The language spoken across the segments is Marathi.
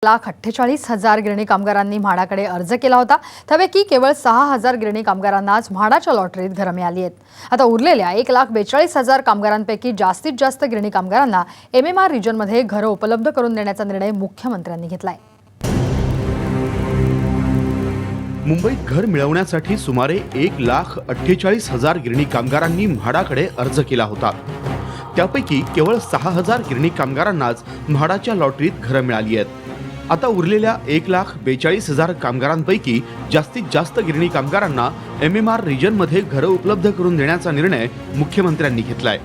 1,48,000 गिरणी कामगारांनी म्हाडाकडे अर्ज केला होता। त्यापैकी केवळ 6,000 गिरणी कामगारांनाच म्हाडाच्या लॉटरीत घरं मिळाली आहेत। आता उरलेल्या 1,42,000 कामगारांपैकी जास्तीत जास्त गिरणी कामगारांना MMR रिजनमध्ये घरं उपलब्ध करून देण्याचा निर्णय मुख्यमंत्र्यांनी घेतलाय। मुंबईत घर मिळवण्यासाठी सुमारे 1,48,000 गिरणी कामगारांनी म्हाडाकडे अर्ज केला होता। त्यापैकी केवळ 6,000 गिरणी कामगारांनाच म्हाडाच्या लॉटरीत घरं मिळाली आहेत। आता उरलेल्या 1,42,000 कामगारांपैकी जास्तीत जास्त गिरणी कामगारांना MMR रिजनमध्ये घरं उपलब्ध करून देण्याचा निर्णय मुख्यमंत्र्यांनी घेतलाय।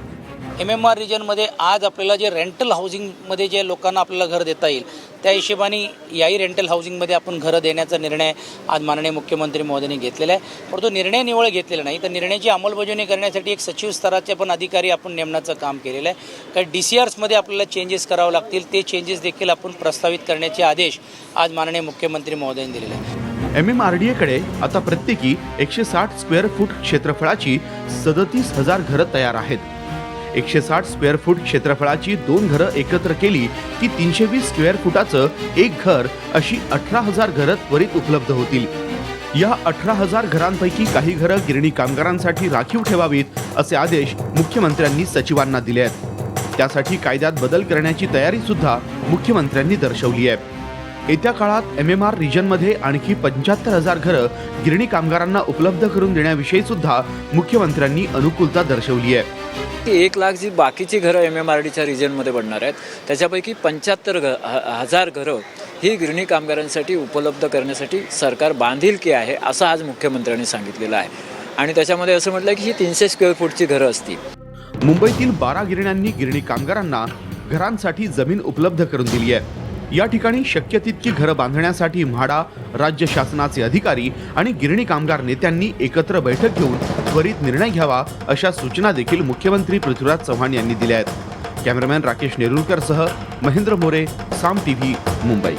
MMR रिजनमध्ये आज आपल्याला जे रेंटल हाऊसिंगमध्ये जे लोकांना आपल्याला घर देता येईल त्या हिशोबाने याही रेंटल हाऊसिंगमध्ये आपण घरं देण्याचा निर्णय आज माननीय मुख्यमंत्री महोदयांनी घेतलेला आहे। परंतु निर्णय निवळ घेतलेला नाही, तर निर्णयाची अंमलबजावणी करण्यासाठी एक सचिव स्तराचे पण अधिकारी आपण नेमण्याचं काम केलेलं आहे। कारण DCRsमध्ये आपल्याला चेंजेस करावे लागतील, ते चेंजेस देखील आपण प्रस्तावित करण्याचे आदेश आज माननीय मुख्यमंत्री महोदयांनी दिलेले आहे। MMRDAकडे आता प्रत्येकी 160 स्क्वेअर फूट क्षेत्रफळाची 37,000 घरं तयार आहेत। 160 स्क्वेअर फूट क्षेत्रफळाची 2 घरं एकत्र केली की 320 स्क्वेअर फुटाचं एक घर अशी 18,000 घरं त्वरित उपलब्ध होतील। या 18,000 घरांपैकी काही घरं गिरणी कामगारांसाठी राखीव ठेवावीत असे आदेश मुख्यमंत्र्यांनी सचिवांना दिले आहेत। त्यासाठी कायद्यात बदल करण्याची तयारी सुद्धा मुख्यमंत्र्यांनी दर्शवली आहे। येत्या काळात MMR रिजनमध्ये आणखी 75,000 घरं गिरणी कामगारांना उपलब्ध करून देण्याविषयी सुद्धा मुख्यमंत्र्यांनी अनुकूलता दर्शवली आहे। 1 लाख जी बाकीची घरं MMRDच्या रिजनमध्ये बनणार आहेत त्याच्यापैकी 75,000 घरं ही गिरणी कामगारांसाठी उपलब्ध करण्यासाठी सरकार बांधिलकी आहे असं आज मुख्यमंत्र्यांनी सांगितलेलं आहे। आणि त्याच्यामध्ये असं म्हटलं की ही 300 स्क्वेअर फूटची घरं असतील। मुंबईतील 12 गिरण्यांनी गिरणी कामगारांना घरांसाठी जमीन उपलब्ध करून दिली आहे। या ठिकाणी शक्य तितकी घरं बांधण्यासाठी म्हाडा, राज्य शासनाचे अधिकारी आणि गिरणी कामगार नेत्यांनी एकत्र बैठक घेऊन त्वरित निर्णय घ्यावा अशा सूचना देखील मुख्यमंत्री पृथ्वीराज चव्हाण यांनी दिल्या आहेत। कॅमेरामॅन राकेश नेरुरकरसह महेंद्र मोरे, साम TV, मुंबई।